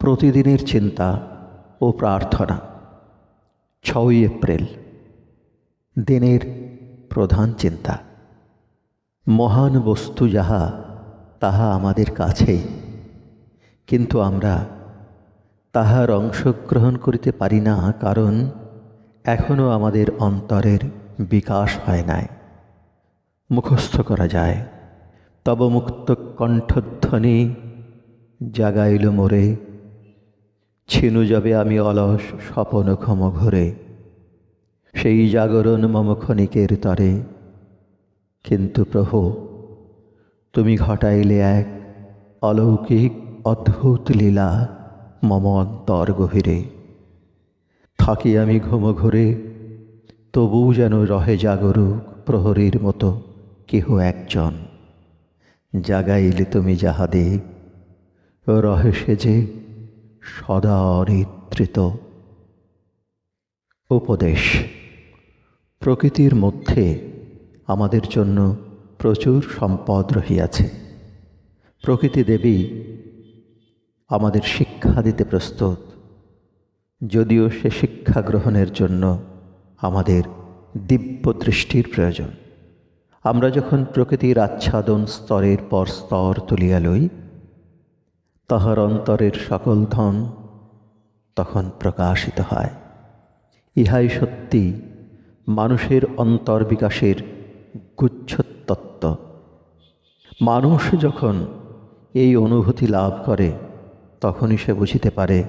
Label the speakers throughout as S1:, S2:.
S1: প্রতিদিনের চিন্তা ও প্রার্থনা। 6 এপ্রিল, দিনের প্রধান চিন্তা। মহান বস্তু যাহা তাহা আমাদের কাছেই, কিন্তু আমরা তাহার অংশগ্রহণ করিতে পারি না, কারণ এখনও আমাদের অন্তরের বিকাশ হয় নাই। মুখস্থ করা যায়, তব মুক্ত কণ্ঠধ্বনি জাগাইল মোরে, ছিনু যাবে আমি অলস স্বপন ঘম ঘরে। সেই জাগরণ মম ক্ষণিকের তরে, কিন্তু প্রভু তুমি ঘটাইলে এক অলৌকিক অদ্ভুত লীলা মম অন্তর গভীরে। থাকি আমি ঘুম ঘুরে, তবু যেন রহে জাগরুক প্রহরীর মতো কেহ একজন। জাগাইলে তুমি যাহাদে, রহে সে যে সদা অনিদ্রিত। উপদেশ। প্রকৃতির মধ্যে আমাদের জন্য প্রচুর সম্পদ রহিয়াছে। প্রকৃতি দেবী আমাদের শিক্ষা দিতে প্রস্তুত, যদিও সে শিক্ষা গ্রহণের জন্য আমাদের দিব্য দৃষ্টির প্রয়োজন। আমরা যখন প্রকৃতির আচ্ছাদন স্তরের পর স্তর তুলিয়া লই, তাহার অন্তরের সকল ধন তখন প্রকাশিত হয়। ইহাই সত্যি মানুষের অন্তর বিকাশের গুচ্ছতত্ত্ব। মানুষ যখন এই অনুভূতি লাভ করে, তখনই সে বুঝিতে পারে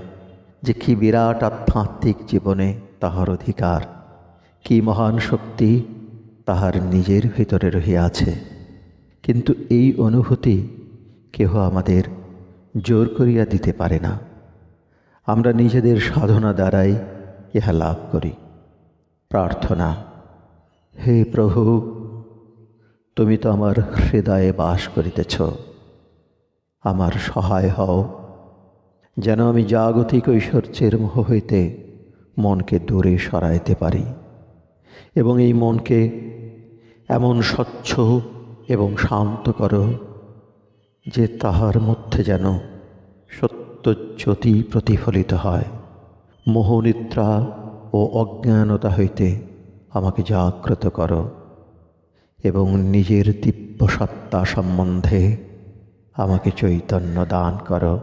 S1: যে কি বিরাট আধ্যাত্মিক জীবনে তাহার অধিকার, কি মহান শক্তি তাহার নিজের ভিতরে রহিয়াছে। কিন্তু এই অনুভূতি কেহ আমাদের জোর করিয়া দিতে পারে না। আমরা নিজেদের সাধনা দ্বারাই ইহা লাভ করি। প্রার্থনা। হে প্রভু, তুমি তো আমার হৃদয়ে বাস করিতেছ। আমার সহায় হও, যেন আমি জাগতিক ঐশ্বর্যের মোহ হইতে মনকে দূরে সরাইতে পারি, এবং এই মনকে এমন স্বচ্ছ এবং শান্ত করো যে তাহার মধ্যে যেন সত্য জ্যোতি প্রতিফলিত হয়। মোহনিদ্রা ও অজ্ঞানতা হইতে আমাকে জাগ্রত করো, এবং নিজের দিব্য সত্তা সম্বন্ধে আমাকে চৈতন্য দান করো।